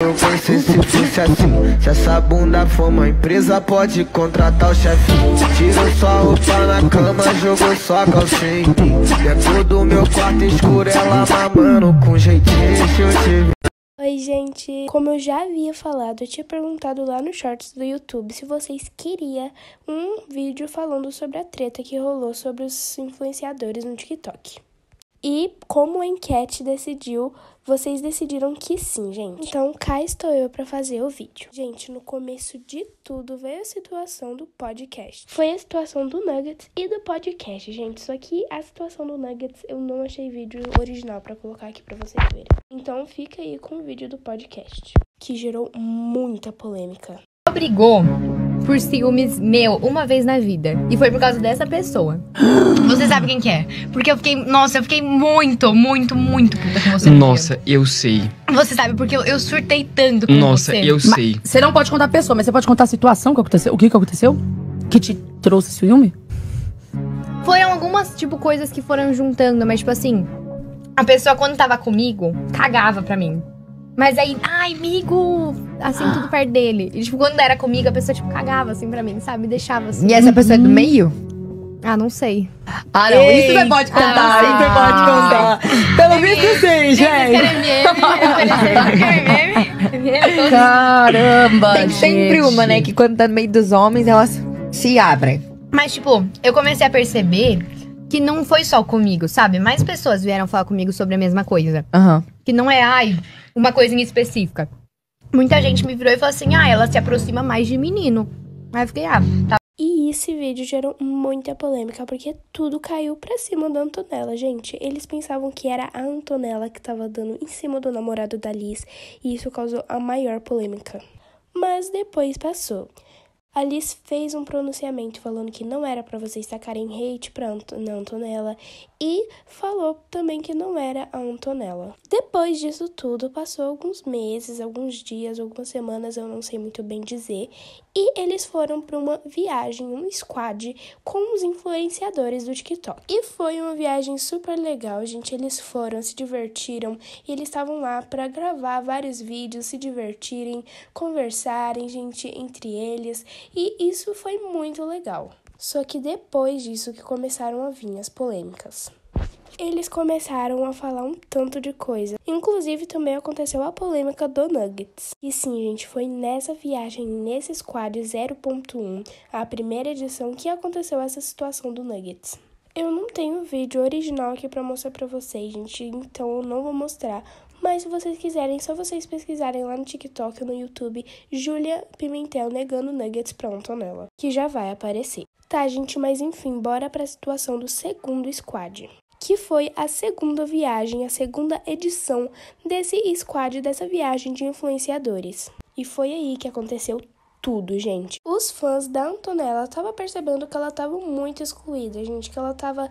Eu pensei se fosse assim, se essa bunda for uma empresa, pode contratar o chefinho. Tiro só a roupa na cama, jogo só a calcinha em mim. Dentro do meu quarto escuro, ela mamando com jeitinho, deixa eu te ver. Oi, gente! Como eu já havia falado, eu tinha perguntado lá no Shorts do YouTube se vocês queriam um vídeo falando sobre a treta que rolou sobre os influenciadores no TikTok. E como a enquete decidiu, vocês decidiram que sim, gente. Então, cá estou eu para fazer o vídeo. Gente, no começo de tudo veio a situação do podcast. Foi a situação do Nuggets e do podcast, gente. Só que a situação do Nuggets eu não achei vídeo original para colocar aqui para vocês verem. Então, fica aí com o vídeo do podcast, que gerou muita polêmica. Brigou por ciúmes meu uma vez na vida. E foi por causa dessa pessoa. Você sabe quem que é? Porque eu fiquei muito puta com você. Nossa, eu sei. Você sabe, porque eu surtei tanto com Nossa, você. eu sei. Mas você não pode contar a pessoa, mas você pode contar a situação que aconteceu. O que aconteceu? Que te trouxe ciúme? Foram algumas, coisas que foram juntando. Mas, a pessoa quando tava comigo, cagava pra mim. Mas aí, ai, amigo, assim, tudo perto dele. E, quando era comigo, a pessoa, cagava, assim, pra mim, sabe? Me deixava, assim. E essa pessoa é do meio? Ah, não sei. Ah, não, isso você pode contar, isso você pode contar. Pelo visto sim, gente. Caramba, Tem sempre uma, né, que quando tá no meio dos homens, elas se abrem. Mas, eu comecei a perceber que não foi só comigo, sabe? Mais pessoas vieram falar comigo sobre a mesma coisa. Que não é, uma coisa em específica. Muita gente me virou e falou assim, ela se aproxima mais de menino. Aí eu fiquei, tá. E esse vídeo gerou muita polêmica, porque tudo caiu pra cima da Antonella, gente. Eles pensavam que era a Antonella que tava dando em cima do namorado da Liz, e isso causou a maior polêmica. Mas depois passou. A Liz fez um pronunciamento falando que não era pra vocês tacarem hate na Antonella e falou também que não era a Antonella. Depois disso tudo, passou alguns meses, alguns dias, algumas semanas, eu não sei muito bem dizer, e eles foram para uma viagem, um squad com os influenciadores do TikTok. E foi uma viagem super legal, gente. Eles foram, se divertiram e eles estavam lá para gravar vários vídeos, se divertirem, conversarem, gente, entre eles. E isso foi muito legal. Só que depois disso que começaram a vir as polêmicas. Eles começaram a falar um tanto de coisa. Inclusive, também aconteceu a polêmica do Nuggets. E sim, gente, foi nessa viagem, nesse squad 0.1, a primeira edição, que aconteceu essa situação do Nuggets. Eu não tenho vídeo original aqui pra mostrar pra vocês, gente, então eu não vou mostrar. Mas se vocês quiserem, é só vocês pesquisarem lá no TikTok ou no YouTube, Júlia Pimentel negando nuggets pra Antonella, que já vai aparecer. Tá, gente, mas enfim, bora pra situação do segundo squad, que foi a segunda viagem, a segunda edição desse squad, dessa viagem de influenciadores. E foi aí que aconteceu tudo, gente. Os fãs da Antonella estavam percebendo que ela estava muito excluída, gente, que ela tava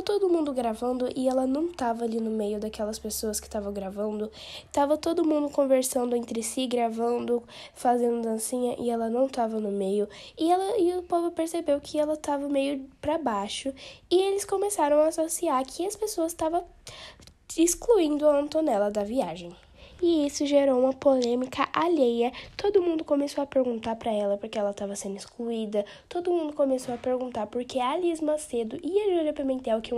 todo mundo gravando e ela não tava ali no meio daquelas pessoas que estavam gravando. Tava todo mundo conversando entre si, gravando, fazendo dancinha, e ela não tava no meio. E o povo percebeu que ela tava meio pra baixo, e eles começaram a associar que as pessoas estavam excluindo a Antonella da viagem. E isso gerou uma polêmica alheia. Todo mundo começou a perguntar pra ela porque ela estava sendo excluída. Todo mundo começou a perguntar porque a Liz Macedo e a Júlia Pimentel, que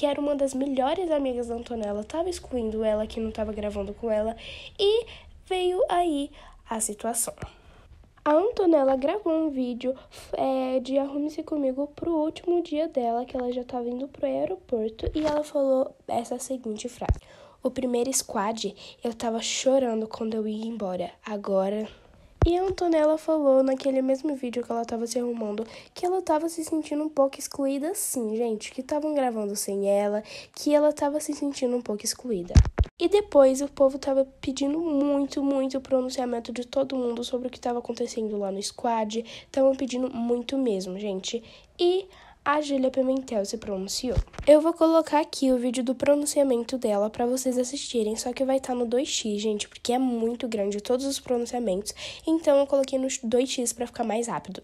era uma das melhores amigas da Antonella, estava excluindo ela, que não estava gravando com ela. E veio aí a situação. A Antonella gravou um vídeo de Arrume-se Comigo pro último dia dela, que ela já estava indo pro aeroporto, e ela falou essa seguinte frase: o primeiro squad, eu tava chorando quando eu ia embora. Agora... E a Antonella falou naquele mesmo vídeo que ela tava se arrumando que ela tava se sentindo um pouco excluída sim, gente. Que estavam gravando sem ela, que ela tava se sentindo um pouco excluída. E depois o povo tava pedindo muito pronunciamento de todo mundo sobre o que tava acontecendo lá no squad. Estavam pedindo muito mesmo, gente. E a Júlia Pimentel se pronunciou. Eu vou colocar aqui o vídeo do pronunciamento dela pra vocês assistirem, só que vai estar no 2x, gente, porque é muito grande todos os pronunciamentos. Então eu coloquei no 2x pra ficar mais rápido.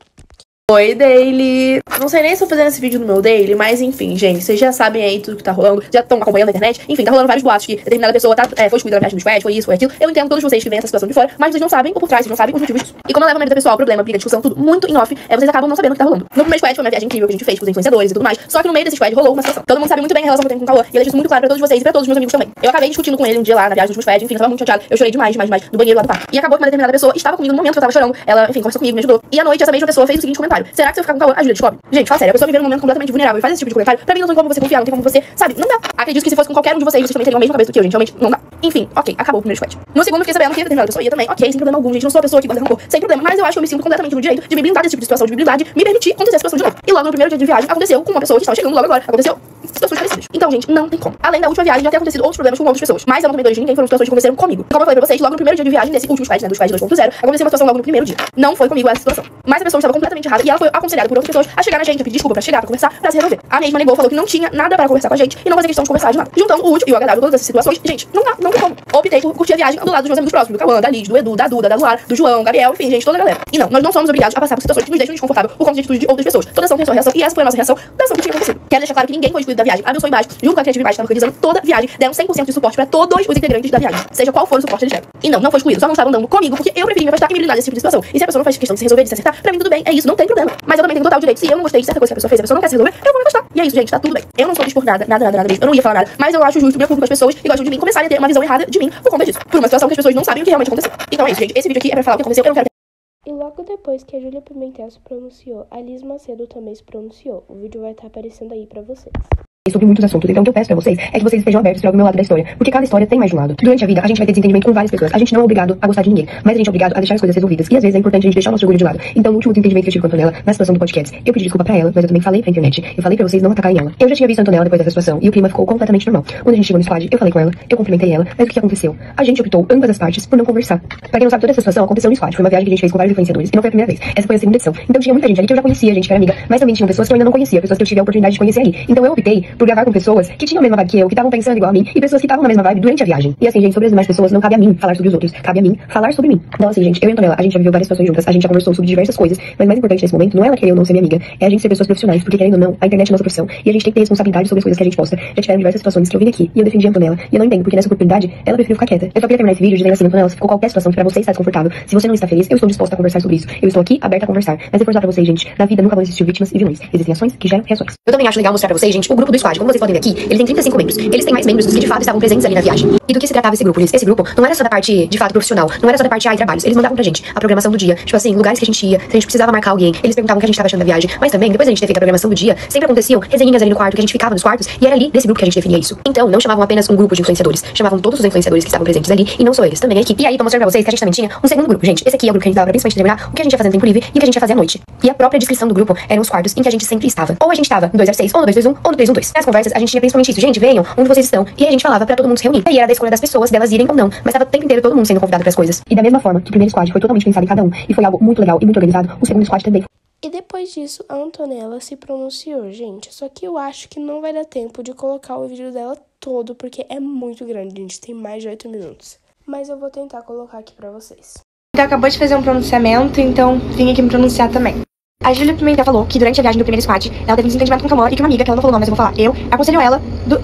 Oi, Daily! Não sei nem se eu tô fazendo esse vídeo no meu Daily, mas enfim, gente, vocês já sabem aí tudo que tá rolando, já estão acompanhando na internet. Enfim, tá rolando vários boatos que determinada pessoa foi excluída da viagem do squad, foi isso, foi aquilo. Eu entendo todos vocês que veem essa situação de fora, mas vocês não sabem o por trás, vocês não sabem os motivos disso. E como leva a minha vida pessoal, problema, briga, discussão, tudo muito em off, vocês acabam não sabendo o que tá rolando. No primeiro squad foi uma viagem incrível que a gente fez com os influenciadores e tudo mais, só que no meio desse squad rolou uma situação. Todo mundo sabe muito bem a relação que eu tenho com o Cauã, e ele deixou muito claro pra todos vocês e pra todos os meus amigos também. Eu acabei discutindo com ele um dia lá na viagem do último squad, enfim, eu tava muito chateada, eu chorei demais, no banheiro lá do parque. E acabou que uma determinada pessoa estava comigo no momento que eu tava chorando, ela, enfim, conversou comigo, me ajudou. E à noite essa mesma pessoa fez o seguinte comentário: será que se eu ficar com o Cauã, a Júlia descobre? Gente, fala sério, a pessoa me vê num momento completamente vulnerável e faz esse tipo de comentário. Pra mim não tem como você confiar, não tem como você, sabe, não dá. Acredito que se fosse com qualquer um de vocês também teriam a mesma cabeça do que eu, gente, realmente não dá. Enfim, ok, acabou o primeiro squad. No segundo fiquei sabendo que determinada pessoa ia também, ok, sem problema algum, gente, não sou a pessoa que guarda rancor, sem problema, mas eu acho que eu me sinto completamente no direito de me blindar desse tipo de situação, de me blindar, de me permitir acontecer a situação de novo. E logo no primeiro dia de viagem aconteceu com uma pessoa que estava chegando logo agora, aconteceu situações parecidas. Então, gente, não tem como. Além da última viagem, já tem acontecido outros problemas com outras pessoas, mas eu não tomei dor de ninguém, foram situações que aconteceram comigo. Como eu falei pra vocês, logo no primeiro dia de viagem desse último squad, né, do squad 2.0, aconteceu uma situação logo no primeiro dia. Não foi comigo essa situação, mas a pessoa estava completamente errada e ela foi aconselhada por outras pessoas a chegar na gente, a pedir desculpa, pra chegar, pra conversar, pra se resolver. A mesma negou, falou que não tinha nada pra conversar com a gente e não fazia questão de conversar de nada. Juntando o útil e o agradável, todas essas situações, gente, não dá, não tem como. Optei por curtir a viagem do lado dos meus amigos próximos, do Cauã, da Liz, do Edu, da Duda, da Luar, do João, Gabriel, enfim, gente, toda a galera. E não, nós não somos obrigados a passar por situações que nos deixam desconfortável por conta de atitude de outras pessoas. Toda ação tem sua reação e essa foi a nossa reação da ação que tinha acontecido. Quero deixar claro que ninguém foi excluído da viagem. A meu sonho embaixo, junto com a Criativa Imagem, estava organizando toda a viagem, deram 100% de suporte pra todos os integrantes da viagem, seja qual for o suporte eles deram. E não foi excluído, só não estavam andando comigo porque eu preferi me afastar e me blindar desse tipo de situação. E se a pessoa não faz questão de se resolver, de se acertar, pra mim tudo bem, é isso, não tem problema. Mas eu também tenho total direito, se eu não gostei de certa coisa que a pessoa fez, a pessoa não quer se resolver, eu vou me afastar. E é isso, gente, tá tudo bem. Eu não sou dispor nada mesmo, eu não ia falar nada, mas eu acho justo, me preocupo com as pessoas e gostam de mim começarem a ter uma visão errada de mim por conta disso. Por uma situação que as pessoas não sabem o que realmente aconteceu. Então é isso, gente, esse vídeo aqui é pra falar o que aconteceu, eu não quero. E logo depois que a Júlia Pimentel se pronunciou, a Liz Macedo também se pronunciou. O vídeo vai estar aparecendo aí pra vocês. Sobre muitos assuntos, então o que eu peço pra vocês é que vocês estejam abertos para o meu lado da história, porque cada história tem mais de um lado. Durante a vida, a gente vai ter desentendimento com várias pessoas, a gente não é obrigado a gostar de ninguém, mas a gente é obrigado a deixar as coisas resolvidas, e às vezes é importante a gente deixar o nosso orgulho de lado. Então no último desentendimento que eu tive com a Antonella, na situação do podcast, eu pedi desculpa pra ela, mas eu também falei pra internet, eu falei pra vocês não atacarem ela. Eu já tinha visto a Antonella depois dessa situação, e o clima ficou completamente normal. Quando a gente chegou no squad, eu falei com ela, eu cumprimentei ela, mas o que aconteceu? A gente optou, ambas as partes, por não conversar. Pra quem não sabe, toda essa situação aconteceu no squad, foi uma viagem que a gente fez com vários influenciadores, e não foi a primeira vez, essa foi a segunda edição. Então tinha muita gente ali que eu já conhecia, gente que era amiga, mas também tinham pessoas que eu ainda não conhecia, pessoas que eu tive a oportunidade de conhecer ali. Então eu optei por gravar com pessoas que tinham a mesma vibe que eu, que estavam pensando igual a mim, e pessoas que estavam na mesma vibe durante a viagem. E assim, gente, sobre as demais pessoas, não cabe a mim falar sobre os outros, cabe a mim falar sobre mim. Então assim, gente, eu e a Antonella, a gente já viveu várias situações juntas, a gente já conversou sobre diversas coisas, mas mais importante nesse momento não é ela querer ou não ser minha amiga, é a gente ser pessoas profissionais, porque querendo ou não, a internet é nossa profissão, e a gente tem que ter responsabilidade sobre as coisas que a gente posta. Já tiveram diversas situações que eu vim aqui, e eu defendi a Antonella, e eu não entendo, porque nessa oportunidade, ela preferiu ficar quieta. Eu só queria terminar esse vídeo dizendo assim, Antonella, se ficou qualquer situação que pra você está desconfortável, se você não está feliz, eu estou disposta a conversar sobre isso. Eu estou aqui, aberta a conversar. Mas reforçar pra vocês, gente, na vida nunca vão existir vítimas e vilões. Existem ações que geram reações. Eu também acho legal mostrar pra vocês, gente, o grupo do squad. Como vocês podem ver aqui, ele tem 35 membros. Eles têm mais membros dos que de fato estavam presentes ali na viagem. E do que se tratava esse grupo, Liz? Esse grupo não era só da parte, de fato, profissional, não era só da parte trabalhos. Eles mandavam pra gente a programação do dia, tipo assim, lugares que a gente ia, se a gente precisava marcar alguém, eles perguntavam o que a gente tava achando da viagem. Mas também, depois da gente ter feito a programação do dia, sempre aconteciam resenhinhas ali no quarto, que a gente ficava nos quartos, e era ali desse grupo que a gente definia isso. Então, não chamavam apenas um grupo de influenciadores, chamavam todos os influenciadores que estavam presentes ali, e não só eles, também a equipe. E aí, pra mostrar pra vocês que a gente também tinha um segundo grupo, gente. Esse aqui é o grupo que a gente dava pra principalmente determinar o que a gente ia fazer no tempo livre e o que a gente ia fazer à noite. E a própria descrição do grupo eram os quartos em que a gente sempre estava. Ou a gente estava no 206, ou no 221, ou no 312. Nas conversas, a gente tinha principalmente isso, gente, venham, onde vocês estão. E aí a gente falava pra todo mundo se reunir. E aí era da escolha das pessoas, delas irem ou não, mas tava o tempo inteiro todo mundo sendo convidado pras coisas. E da mesma forma que o primeiro squad foi totalmente pensado em cada um, e foi algo muito legal e muito organizado, o segundo squad também. E depois disso, a Antonella se pronunciou, gente. Só que eu acho que não vai dar tempo de colocar o vídeo dela todo, porque é muito grande, gente. Tem mais de 8 minutos. Mas eu vou tentar colocar aqui pra vocês. Então, acabou de fazer um pronunciamento, então vim aqui me pronunciar também. A Júlia Pimentel falou que durante a viagem do primeiro squad, ela teve um desentendimento com o Cauã e que uma amiga, que ela não falou o nome, mas eu vou falar, eu aconselhou ela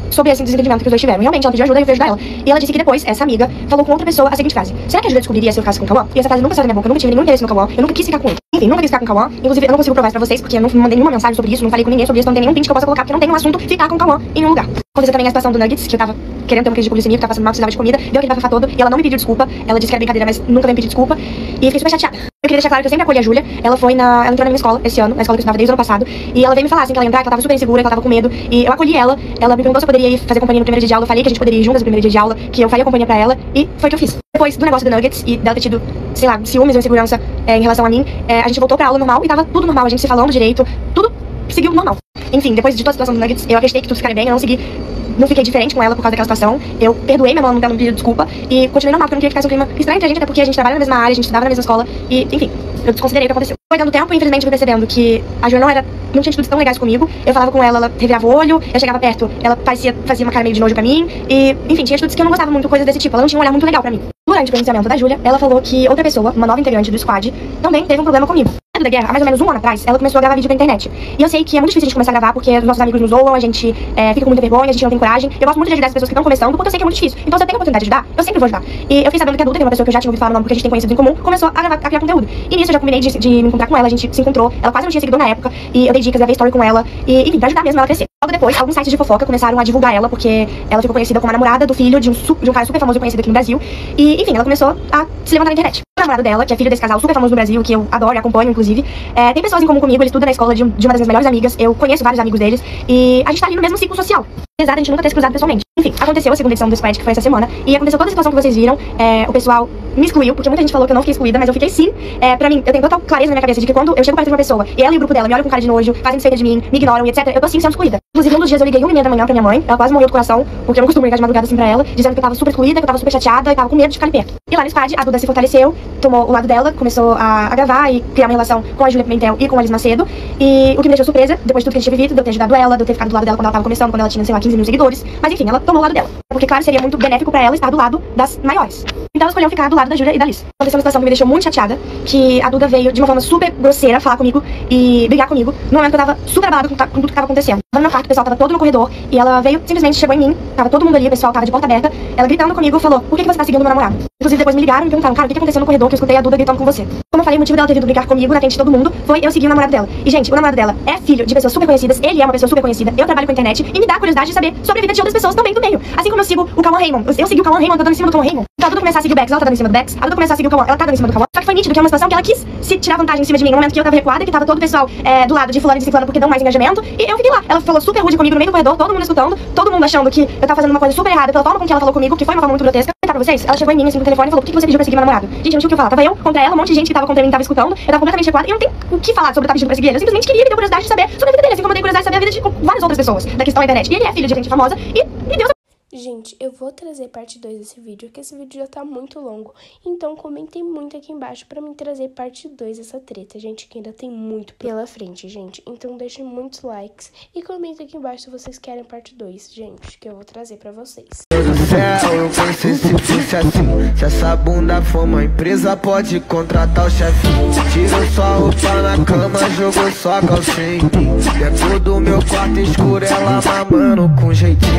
sobre esse desentendimento que os dois tiveram. Realmente, ela pediu ajuda e eu fui ajudar ela. E ela disse que depois, essa amiga falou com outra pessoa a seguinte frase: será que a Júlia descobriria se eu ficasse com o Cauã? E essa frase nunca saiu da minha boca, eu nunca tive nenhum interesse no Cauã, eu nunca quis ficar com ele. Enfim, nunca quis ficar com o Cauã. Inclusive, eu não consigo provar isso pra vocês, porque eu não mandei nenhuma mensagem sobre isso, não falei com ninguém sobre isso, não tem nenhum print que eu possa colocar, porque não tem um assunto ficar com o Cauã em nenhum lugar. Aconteceu também a situação do Nuggets, que eu tava querendo ter uma crise de glicemia, que tava passando mal, precisava de comida, deu aquele bafafá todo, e ela não me pediu desculpa. Ela disse que era brincadeira, mas nunca veio me pedir desculpa. E eu fiquei super chateada. Eu queria deixar claro que eu sempre acolhi a Júlia. Ela entrou na minha escola esse ano, na escola que eu estudava desde o ano passado. E ela veio me falar assim que ela ia entrar, que ela tava super insegura, que ela tava com medo. E eu acolhi ela. Ela me perguntou se eu poderia ir fazer companhia no primeiro dia de aula. Eu falei que a gente poderia ir juntas no primeiro dia de aula, que eu faria companhia pra ela. E foi o que eu fiz. Depois do negócio do Nuggets e dela ter tido, sei lá, ciúmes ou insegurança em relação a mim, a gente voltou pra aula normal e tava tudo normal. A gente se falando direito, tudo seguiu normal. Enfim, depois de toda a situação do Nuggets, eu acreditei que tudo ficaria bem, eu não fiquei diferente com ela por causa daquela situação. Eu perdoei minha mãe, não pediu desculpa e continuei normal, porque eu não queria que ficasse um clima estranho entre a gente, até porque a gente trabalha na mesma área, a gente estudava na mesma escola e, enfim, eu desconsiderei o que aconteceu. Foi dando tempo e infelizmente eu fui percebendo que a Júlia não tinha atitudes tão legais comigo. Eu falava com ela, ela revirava o olho, eu chegava perto, ela fazia uma cara meio de nojo pra mim e, enfim, tinha atitudes que eu não gostava muito, coisas desse tipo. Ela não tinha um olhar muito legal pra mim. Durante o pronunciamento da Júlia, ela falou que outra pessoa, uma nova integrante do squad, também teve um problema comigo. da guerra, há mais ou menos um ano atrás, ela começou a gravar vídeo pra internet. E eu sei que é muito difícil a gente começar a gravar, porque os nossos amigos nos zoam, a gente fica com muita vergonha, a gente não tem coragem. Eu gosto muito de ajudar as pessoas que estão começando, porque eu sei que é muito difícil. Então, se eu tenho a oportunidade de ajudar, eu sempre vou ajudar. E eu fiquei sabendo que a Duda, que é uma pessoa que eu já tinha ouvido falar no nome, porque a gente tem conhecido em comum, começou a gravar, a criar conteúdo. E nisso eu já combinei de me encontrar com ela, a gente se encontrou, ela quase não tinha seguidor na época, e eu dei dicas, gravei story com ela, e enfim, pra ajudar mesmo ela a crescer. Logo depois, alguns sites de fofoca começaram a divulgar ela, porque ela ficou conhecida como a namorada do filho de um cara super famoso e conhecido aqui no Brasil. E, enfim, ela começou a se levantar na internet. O namorado dela, que é filho desse casal super famoso no Brasil, que eu adoro e acompanho, inclusive, tem pessoas em comum comigo, ele estuda na escola de uma das minhas melhores amigas, eu conheço vários amigos deles, e a gente tá ali no mesmo ciclo social. Apesar de a gente nunca ter se cruzado pessoalmente. Enfim, aconteceu a segunda edição do Squad, que foi essa semana, e aconteceu toda a situação que vocês viram. O pessoal me excluiu, porque muita gente falou que eu não fiquei excluída, mas eu fiquei sim. Pra mim, eu tenho total clareza na minha cabeça de que quando eu chego perto de uma pessoa, e ela e o grupo dela me olham com cara de nojo, fazem desfeita de mim, me ignoram e etc., eu tô assim sendo excluída. Inclusive, um dos dias eu liguei 1h30 da manhã pra minha mãe, ela quase morreu do coração, porque eu não costumo ligar de madrugada assim pra ela, dizendo que eu tava super excluída, que eu tava super chateada e tava com medo de ficar ali perto. E lá no Squad, a Duda se fortaleceu, tomou o lado dela, começou a gravar e criar uma relação com a Júlia Pimentel e com a Liz Macedo. E o que me deixou surpresa, depois de tudo que a gente tinha vivido, de eu ter ajudado ela, de eu ter ficado do lado dela quando ela tava começando, quando ela tinha, sei lá, 15 mil seguidores. Mas enfim, ela tomou o lado dela. Porque, claro, seria muito benéfico pra ela estar do lado das maiores. Então ela escolheu ficar do lado da Júlia e da Liz. Aconteceu uma situação que me deixou muito chateada, que a Duda veio de uma forma super grosseira falar comigo e brigar comigo, no momento que eu tava super abalada com tudo que tava acontecendo. Tava no meu quarto, o pessoal tava todo no corredor, e ela veio, simplesmente chegou em mim, tava todo mundo ali, o pessoal tava de porta aberta, ela gritando comigo, falou: por que você tá seguindo meu namorado? Inclusive depois me ligaram e me perguntaram: cara, o que aconteceu no corredor que eu escutei a Duda gritando com você? Como eu falei, o motivo dela ter vindo brigar comigo na frente de todo mundo foi eu seguir o namorado dela. E gente, o namorado dela é filho de pessoas super conhecidas, ele é uma pessoa super conhecida, eu trabalho com a internet, e me dá curiosidade de saber sobre a vida de outras pessoas também do meio. Assim como eu sigo o Cauã Raymond, eu segui o Cauã Raymond, tô dando em cima do Cauã Raymond. Então a Duda começar a seguir o Bex, ela tá dando em cima do Bex, a Duda começar a seguir o Cauã, ela tá dando em cima do Cauã. Só que foi nítido que é uma situação que ela quis se tirar vantagem em cima de mim, no momento que eu tava recuada, que tava todo o pessoal do lado de fulano e de ciclano porque dão mais engajamento, e eu fiquei lá. Ela falou super rude comigo no meio do corredor, todo mundo escutando, todo mundo achando que eu tava fazendo uma coisa super errada pela forma com que ela falou comigo, que foi uma forma muito grotesca. Vou contar pra vocês, ela chegou em mim assim no telefone e falou: por que você pediu pra seguir meu namorado? Gente, eu não tinha o que eu falar, tava eu contra ela, um monte de gente que tava contra mim tava escutando, eu tava completamente recuada, e eu não tenho o que falar sobre eu estar pedindo pra seguir ele. Eu simplesmente queria, me deu curiosidade de saber sobre a vida dele, assim como eu tenho curiosidade de saber a vida de várias outras pessoas da questão da internet. E ele é filho de gente famosa, e Deus. Gente, eu vou trazer parte 2 desse vídeo, porque esse vídeo já tá muito longo. Então comentem muito aqui embaixo pra mim trazer parte 2 dessa treta, gente, que ainda tem muito pela frente, gente. Então deixem muitos likes e comentem aqui embaixo se vocês querem parte 2, gente, que eu vou trazer pra vocês. Do céu, eu pensei se fosse assim. Se essa bunda for uma empresa, pode contratar o chefinho. Tiro só a roupa na cama, jogo só a calcinha em mim. Dentro do meu quarto escuro, ela mamando com jeitinho.